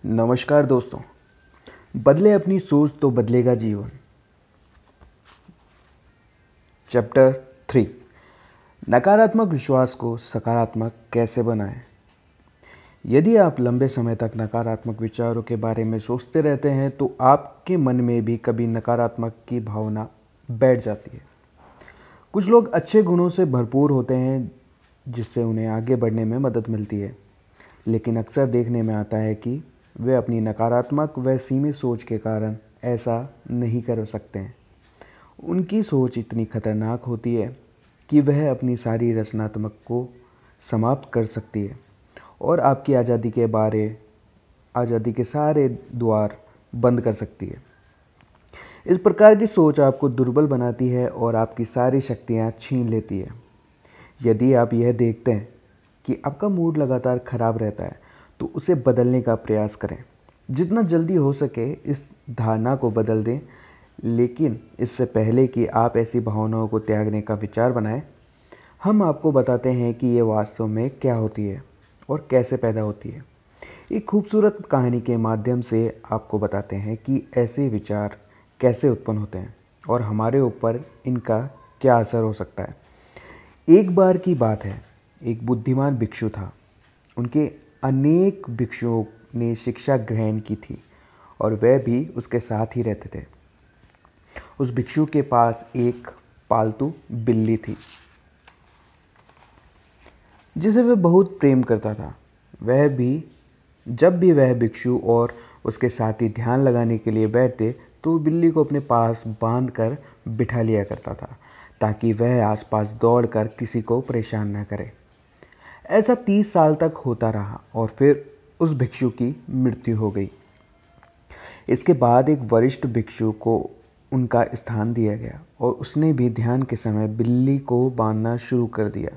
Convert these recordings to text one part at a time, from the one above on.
नमस्कार दोस्तों। बदले अपनी सोच तो बदलेगा जीवन। चैप्टर 3, नकारात्मक विश्वास को सकारात्मक कैसे बनाएं। यदि आप लंबे समय तक नकारात्मक विचारों के बारे में सोचते रहते हैं तो आपके मन में भी कभी नकारात्मक की भावना बैठ जाती है। कुछ लोग अच्छे गुणों से भरपूर होते हैं जिससे उन्हें आगे बढ़ने में मदद मिलती है, लेकिन अक्सर देखने में आता है कि वे अपनी नकारात्मक व सीमित सोच के कारण ऐसा नहीं कर सकते हैं। उनकी सोच इतनी खतरनाक होती है कि वह अपनी सारी रचनात्मक को समाप्त कर सकती है और आपकी आज़ादी के सारे द्वार बंद कर सकती है। इस प्रकार की सोच आपको दुर्बल बनाती है और आपकी सारी शक्तियाँ छीन लेती है। यदि आप यह देखते हैं कि आपका मूड लगातार खराब रहता है तो उसे बदलने का प्रयास करें। जितना जल्दी हो सके इस धारणा को बदल दें, लेकिन इससे पहले कि आप ऐसी भावनाओं को त्यागने का विचार बनाएं, हम आपको बताते हैं कि ये वास्तव में क्या होती है और कैसे पैदा होती है। एक खूबसूरत कहानी के माध्यम से आपको बताते हैं कि ऐसे विचार कैसे उत्पन्न होते हैं और हमारे ऊपर इनका क्या असर हो सकता है। एक बार की बात है, एक बुद्धिमान भिक्षु था। उनके अनेक भिक्षुओं ने शिक्षा ग्रहण की थी और वह भी उसके साथ ही रहते थे। उस भिक्षु के पास एक पालतू बिल्ली थी जिसे वह बहुत प्रेम करता था। जब भी वह भिक्षु और उसके साथी ध्यान लगाने के लिए बैठते तो बिल्ली को अपने पास बांध कर बिठा लिया करता था ताकि वह आसपास दौड़कर किसी को परेशान न करे। ऐसा 30 साल तक होता रहा और फिर उस भिक्षु की मृत्यु हो गई। इसके बाद एक वरिष्ठ भिक्षु को उनका स्थान दिया गया और उसने भी ध्यान के समय बिल्ली को बांधना शुरू कर दिया।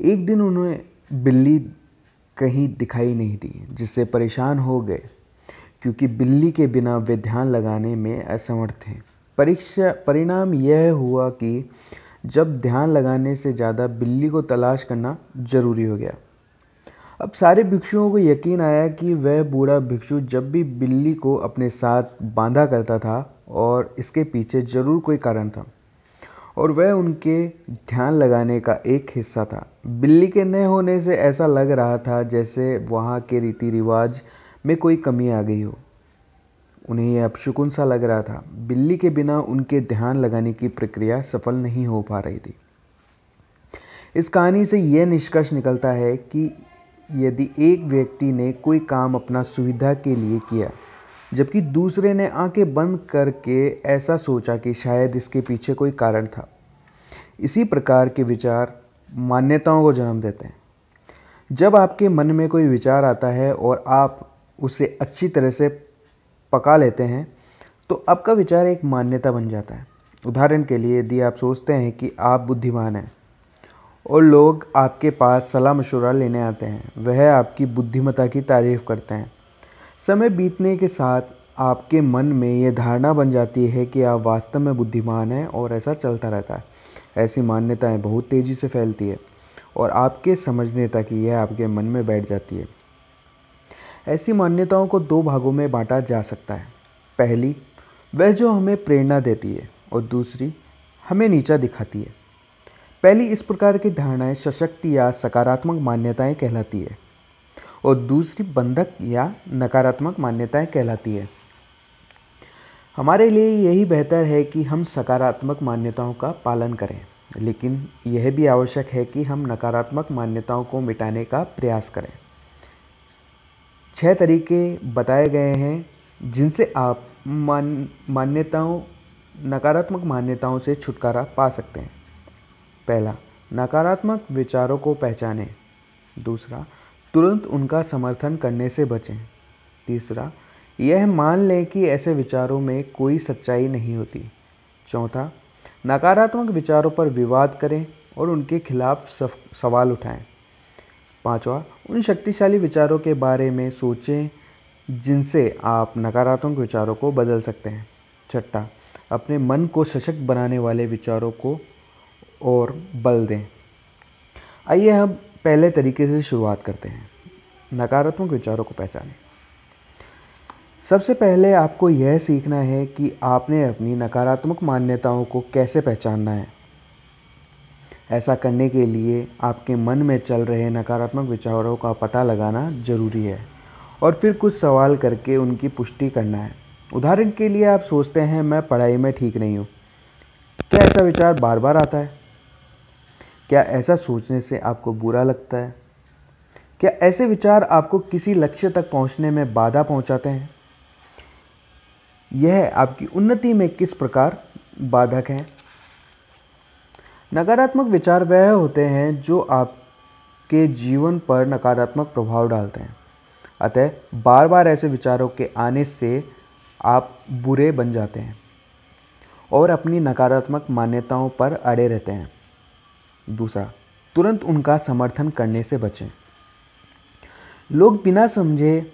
एक दिन उन्हें बिल्ली कहीं दिखाई नहीं दी, जिससे परेशान हो गए क्योंकि बिल्ली के बिना वे ध्यान लगाने में असमर्थ थे। परिणाम यह हुआ कि जब ध्यान लगाने से ज़्यादा बिल्ली को तलाश करना जरूरी हो गया। अब सारे भिक्षुओं को यकीन आया कि वह बूढ़ा भिक्षु जब भी बिल्ली को अपने साथ बांधा करता था और इसके पीछे ज़रूर कोई कारण था और वह उनके ध्यान लगाने का एक हिस्सा था। बिल्ली के न होने से ऐसा लग रहा था जैसे वहाँ के रीति रिवाज में कोई कमी आ गई हो। उन्हें यह अपशकुन सा लग रहा था। बिल्ली के बिना उनके ध्यान लगाने की प्रक्रिया सफल नहीं हो पा रही थी। इस कहानी से यह निष्कर्ष निकलता है कि यदि एक व्यक्ति ने कोई काम अपना सुविधा के लिए किया जबकि दूसरे ने आंखें बंद करके ऐसा सोचा कि शायद इसके पीछे कोई कारण था, इसी प्रकार के विचार मान्यताओं को जन्म देते हैं। जब आपके मन में कोई विचार आता है और आप उसे अच्छी तरह से पका लेते हैं तो आपका विचार एक मान्यता बन जाता है। उदाहरण के लिए, यदि आप सोचते हैं कि आप बुद्धिमान हैं और लोग आपके पास सलाह मशवरा लेने आते हैं, वह आपकी बुद्धिमत्ता की तारीफ़ करते हैं। समय बीतने के साथ आपके मन में यह धारणा बन जाती है कि आप वास्तव में बुद्धिमान हैं और ऐसा चलता रहता है। ऐसी मान्यताएं बहुत तेज़ी से फैलती है और आपके समझने तक यह आपके मन में बैठ जाती है। ऐसी मान्यताओं को 2 भागों में बांटा जा सकता है। पहली, वह जो हमें प्रेरणा देती है और दूसरी हमें नीचा दिखाती है। पहली इस प्रकार की धारणाएं सशक्त या सकारात्मक मान्यताएं कहलाती है और दूसरी बंधक या नकारात्मक मान्यताएं कहलाती है। हमारे लिए यही बेहतर है कि हम सकारात्मक मान्यताओं का पालन करें, लेकिन यह भी आवश्यक है कि हम नकारात्मक मान्यताओं को मिटाने का प्रयास करें। 6 तरीके बताए गए हैं जिनसे आप नकारात्मक मान्यताओं से छुटकारा पा सकते हैं। पहला, नकारात्मक विचारों को पहचानें। दूसरा, तुरंत उनका समर्थन करने से बचें। तीसरा, यह मान लें कि ऐसे विचारों में कोई सच्चाई नहीं होती। चौथा, नकारात्मक विचारों पर विवाद करें और उनके खिलाफ सवाल उठाएं। पांचवा, उन शक्तिशाली विचारों के बारे में सोचें जिनसे आप नकारात्मक विचारों को बदल सकते हैं। छठा, अपने मन को सशक्त बनाने वाले विचारों को और बल दें। आइए हम पहले तरीके से शुरुआत करते हैं। नकारात्मक विचारों को पहचानें। सबसे पहले आपको यह सीखना है कि आपने अपनी नकारात्मक मान्यताओं को कैसे पहचानना है। ऐसा करने के लिए आपके मन में चल रहे नकारात्मक विचारों का पता लगाना जरूरी है और फिर कुछ सवाल करके उनकी पुष्टि करना है। उदाहरण के लिए आप सोचते हैं मैं पढ़ाई में ठीक नहीं हूँ। क्या ऐसा विचार बार बार आता है? क्या ऐसा सोचने से आपको बुरा लगता है? क्या ऐसे विचार आपको किसी लक्ष्य तक पहुँचने में बाधा पहुँचाते हैं? यह आपकी उन्नति में किस प्रकार बाधक है? नकारात्मक विचार वह होते हैं जो आपके जीवन पर नकारात्मक प्रभाव डालते हैं। अतः बार बार ऐसे विचारों के आने से आप बुरे बन जाते हैं और अपनी नकारात्मक मान्यताओं पर अड़े रहते हैं। दूसरा, तुरंत उनका समर्थन करने से बचें। लोग बिना समझे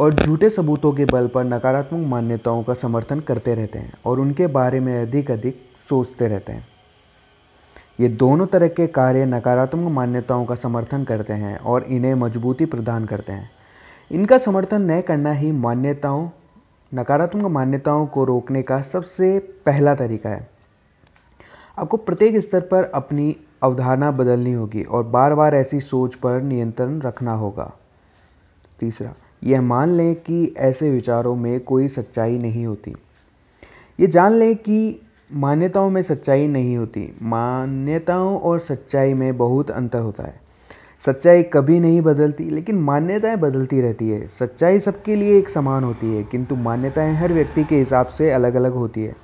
और झूठे सबूतों के बल पर नकारात्मक मान्यताओं का समर्थन करते रहते हैं और उनके बारे में अधिक सोचते रहते हैं। ये दोनों तरह के कार्य नकारात्मक मान्यताओं का समर्थन करते हैं और इन्हें मजबूती प्रदान करते हैं। इनका समर्थन न करना ही नकारात्मक मान्यताओं को रोकने का सबसे पहला तरीका है। आपको प्रत्येक स्तर पर अपनी अवधारणा बदलनी होगी और बार बार ऐसी सोच पर नियंत्रण रखना होगा। तीसरा, यह मान लें कि ऐसे विचारों में कोई सच्चाई नहीं होती। ये जान लें कि मान्यताओं में सच्चाई नहीं होती। मान्यताओं और सच्चाई में बहुत अंतर होता है। सच्चाई कभी नहीं बदलती, लेकिन मान्यताएं बदलती रहती है। सच्चाई सबके लिए एक समान होती है, किंतु मान्यताएं हर व्यक्ति के हिसाब से अलग अलग होती है।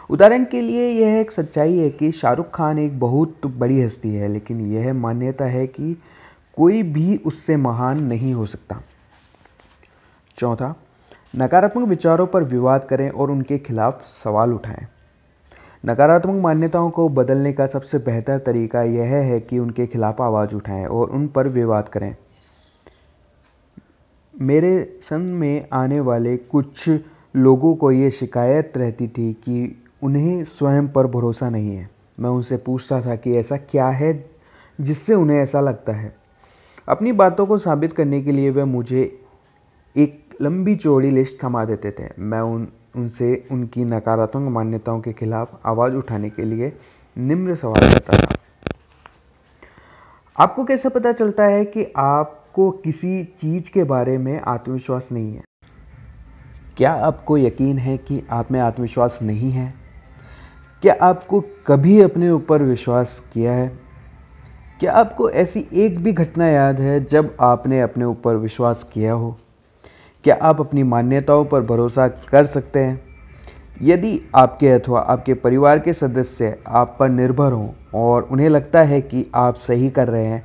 उदाहरण के लिए यह एक सच्चाई है कि शाहरुख खान एक बहुत बड़ी हस्ती है, लेकिन यह मान्यता है कि कोई भी उससे महान नहीं हो सकता। चौथा, नकारात्मक विचारों पर विवाद करें और उनके खिलाफ सवाल उठाएं। नकारात्मक मान्यताओं को बदलने का सबसे बेहतर तरीका यह है कि उनके खिलाफ आवाज़ उठाएं और उन पर विवाद करें। मेरे संग में आने वाले कुछ लोगों को ये शिकायत रहती थी कि उन्हें स्वयं पर भरोसा नहीं है। मैं उनसे पूछता था कि ऐसा क्या है जिससे उन्हें ऐसा लगता है। अपनी बातों को साबित करने के लिए वे मुझे एक लंबी चौड़ी लिस्ट थमा देते थे। मैं उनसे उनकी नकारात्मक मान्यताओं के खिलाफ आवाज़ उठाने के लिए निम्न सवाल करता था। आपको कैसे पता चलता है कि आपको किसी चीज़ के बारे में आत्मविश्वास नहीं है? क्या आपको यकीन है कि आप में आत्मविश्वास नहीं है? क्या आपको कभी अपने ऊपर विश्वास किया है? क्या आपको ऐसी एक भी घटना याद है जब आपने अपने ऊपर विश्वास किया हो? क्या आप अपनी मान्यताओं पर भरोसा कर सकते हैं? यदि आपके अथवा आपके परिवार के सदस्य आप पर निर्भर हों और उन्हें लगता है कि आप सही कर रहे हैं,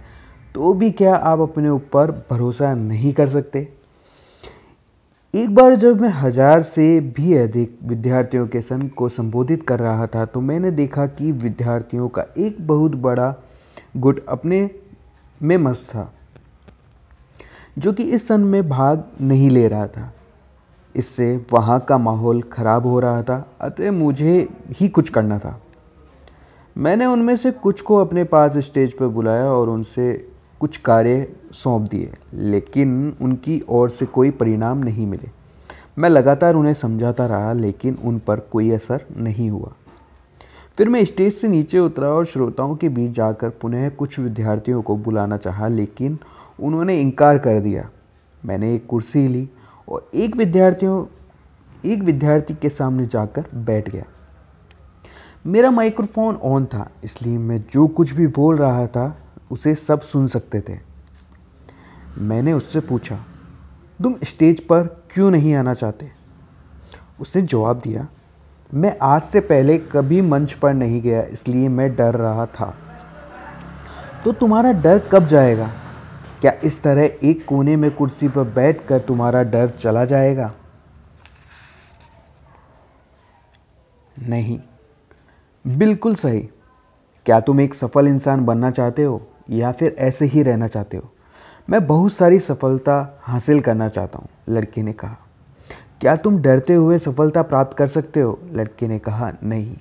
तो भी क्या आप अपने ऊपर भरोसा नहीं कर सकते? एक बार जब मैं 1000 से भी अधिक विद्यार्थियों के संघ को संबोधित कर रहा था, तो मैंने देखा कि विद्यार्थियों का एक बहुत बड़ा गुट अपने में मस्त था, जो कि इस संघ में भाग नहीं ले रहा था। इससे वहाँ का माहौल खराब हो रहा था, अतः मुझे ही कुछ करना था। मैंने उनमें से कुछ को अपने पास स्टेज पर बुलाया और उनसे कुछ कार्य सौंप दिए, लेकिन उनकी ओर से कोई परिणाम नहीं मिले। मैं लगातार उन्हें समझाता रहा, लेकिन उन पर कोई असर नहीं हुआ। फिर मैं स्टेज से नीचे उतरा और श्रोताओं के बीच जाकर पुनः कुछ विद्यार्थियों को बुलाना चाहा, लेकिन उन्होंने इनकार कर दिया। मैंने एक कुर्सी ली और एक विद्यार्थी के सामने जाकर बैठ गया। मेरा माइक्रोफोन ऑन था, इसलिए मैं जो कुछ भी बोल रहा था उसे सब सुन सकते थे। मैंने उससे पूछा, तुम स्टेज पर क्यों नहीं आना चाहते? उसने जवाब दिया, मैं आज से पहले कभी मंच पर नहीं गया, इसलिए मैं डर रहा था। तो तुम्हारा डर कब जाएगा? क्या इस तरह एक कोने में कुर्सी पर बैठकर तुम्हारा डर चला जाएगा? नहीं। बिल्कुल सही। क्या तुम एक सफल इंसान बनना चाहते हो या फिर ऐसे ही रहना चाहते हो? मैं बहुत सारी सफलता हासिल करना चाहता हूँ, लड़के ने कहा। क्या तुम डरते हुए सफलता प्राप्त कर सकते हो? लड़के ने कहा, नहीं।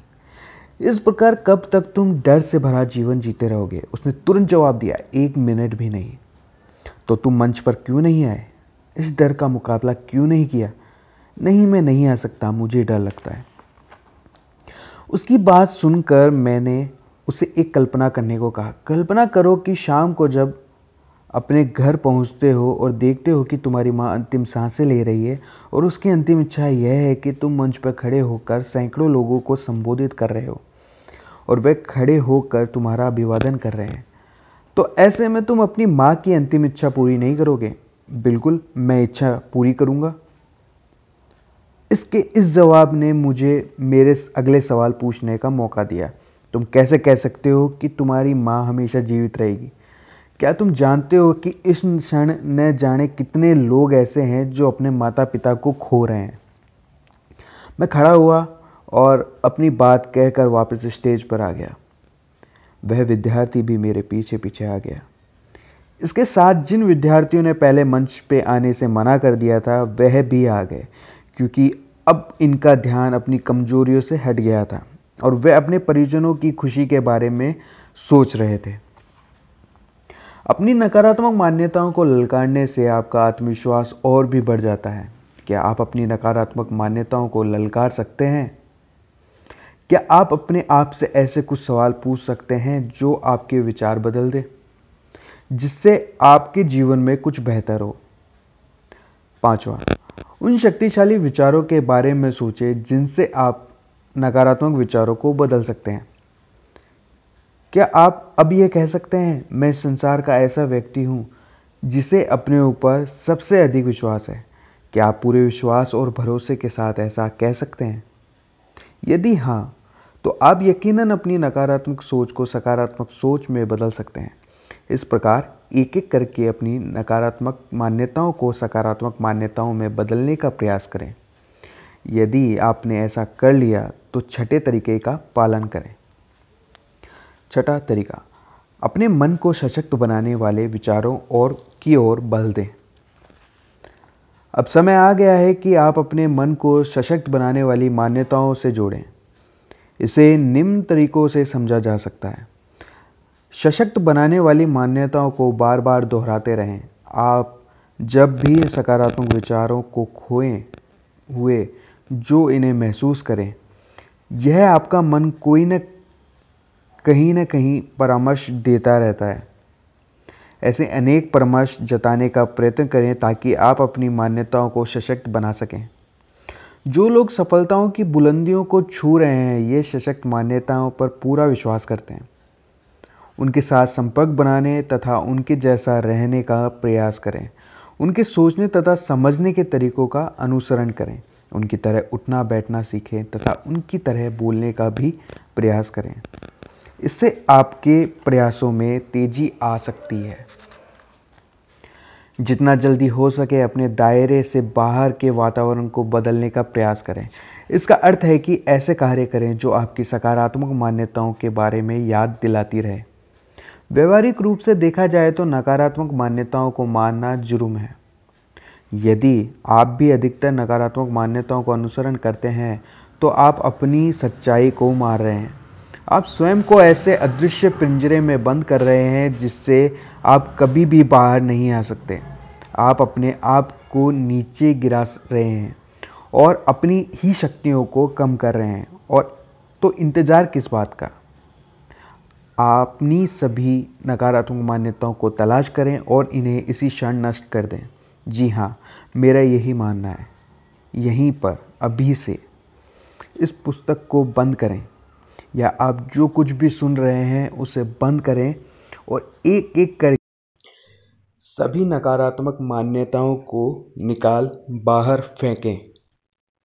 इस प्रकार कब तक तुम डर से भरा जीवन जीते रहोगे? उसने तुरंत जवाब दिया, 1 मिनट भी नहीं। तो तुम मंच पर क्यों नहीं आए? इस डर का मुकाबला क्यों नहीं किया? नहीं, मैं नहीं आ सकता, मुझे डर लगता है। उसकी बात सुनकर मैंने उसे एक कल्पना करने को कहा। कल्पना करो कि शाम को जब अपने घर पहुंचते हो और देखते हो कि तुम्हारी माँ अंतिम सांसें ले रही है और उसकी अंतिम इच्छा यह है कि तुम मंच पर खड़े होकर सैकड़ों लोगों को संबोधित कर रहे हो और वे खड़े होकर तुम्हारा अभिवादन कर रहे हैं, तो ऐसे में तुम अपनी माँ की अंतिम इच्छा पूरी नहीं करोगे? बिल्कुल, मैं इच्छा पूरी करूँगा। इसके इस जवाब ने मुझे मेरे अगले सवाल पूछने का मौका दिया। तुम कैसे कह सकते हो कि तुम्हारी माँ हमेशा जीवित रहेगी? क्या तुम जानते हो कि इस क्षण न जाने कितने लोग ऐसे हैं जो अपने माता पिता को खो रहे हैं? मैं खड़ा हुआ और अपनी बात कहकर वापस स्टेज पर आ गया। वह विद्यार्थी भी मेरे पीछे पीछे आ गया। इसके साथ जिन विद्यार्थियों ने पहले मंच पे आने से मना कर दिया था वह भी आ गए, क्योंकि अब इनका ध्यान अपनी कमजोरियों से हट गया था और वे अपने परिजनों की खुशी के बारे में सोच रहे थे। अपनी नकारात्मक मान्यताओं को ललकारने से आपका आत्मविश्वास और भी बढ़ जाता है। क्या आप अपनी नकारात्मक मान्यताओं को ललकार सकते हैं? क्या आप अपने आप से ऐसे कुछ सवाल पूछ सकते हैं जो आपके विचार बदल दे, जिससे आपके जीवन में कुछ बेहतर हो? 5वां, उन शक्तिशाली विचारों के बारे में सोचें जिनसे आप नकारात्मक विचारों को बदल सकते हैं। क्या आप अब यह कह सकते हैं, मैं संसार का ऐसा व्यक्ति हूँ जिसे अपने ऊपर सबसे अधिक विश्वास है? क्या आप पूरे विश्वास और भरोसे के साथ ऐसा कह सकते हैं? यदि हाँ, तो आप यकीनन अपनी नकारात्मक सोच को सकारात्मक सोच में बदल सकते हैं। इस प्रकार एक एक करके अपनी नकारात्मक मान्यताओं को सकारात्मक मान्यताओं में बदलने का प्रयास करें। यदि आपने ऐसा कर लिया तो छठे तरीके का पालन करें। छठा तरीका, अपने मन को सशक्त बनाने वाले विचारों की ओर बल दें। अब समय आ गया है कि आप अपने मन को सशक्त बनाने वाली मान्यताओं से जोड़ें। इसे निम्न तरीकों से समझा जा सकता है। सशक्त बनाने वाली मान्यताओं को बार बार दोहराते रहें। आप जब भी सकारात्मक विचारों को खोए हुए जो इन्हें महसूस करें, यह आपका मन कोई न कहीं परामर्श देता रहता है। ऐसे अनेक परामर्श जताने का प्रयत्न करें ताकि आप अपनी मान्यताओं को सशक्त बना सकें। जो लोग सफलताओं की बुलंदियों को छू रहे हैं, ये सशक्त मान्यताओं पर पूरा विश्वास करते हैं। उनके साथ संपर्क बनाने तथा उनके जैसा रहने का प्रयास करें। उनके सोचने तथा समझने के तरीकों का अनुसरण करें। उनकी तरह उठना बैठना सीखें तथा उनकी तरह बोलने का भी प्रयास करें। इससे आपके प्रयासों में तेजी आ सकती है। जितना जल्दी हो सके अपने दायरे से बाहर के वातावरण को बदलने का प्रयास करें। इसका अर्थ है कि ऐसे कार्य करें जो आपकी सकारात्मक मान्यताओं के बारे में याद दिलाती रहे। व्यवहारिक रूप से देखा जाए तो नकारात्मक मान्यताओं को मानना जुर्म है। यदि आप भी अधिकतर नकारात्मक मान्यताओं को अनुसरण करते हैं तो आप अपनी सच्चाई को मार रहे हैं। आप स्वयं को ऐसे अदृश्य पिंजरे में बंद कर रहे हैं जिससे आप कभी भी बाहर नहीं आ सकते। आप अपने आप को नीचे गिरा रहे हैं और अपनी ही शक्तियों को कम कर रहे हैं। और तो इंतज़ार किस बात का? अपनी सभी नकारात्मक मान्यताओं को तलाश करें और इन्हें इसी क्षण नष्ट कर दें। जी हाँ, मेरा यही मानना है। यहीं पर अभी से इस पुस्तक को बंद करें या आप जो कुछ भी सुन रहे हैं उसे बंद करें और एक एक कर सभी नकारात्मक मान्यताओं को निकाल बाहर फेंकें।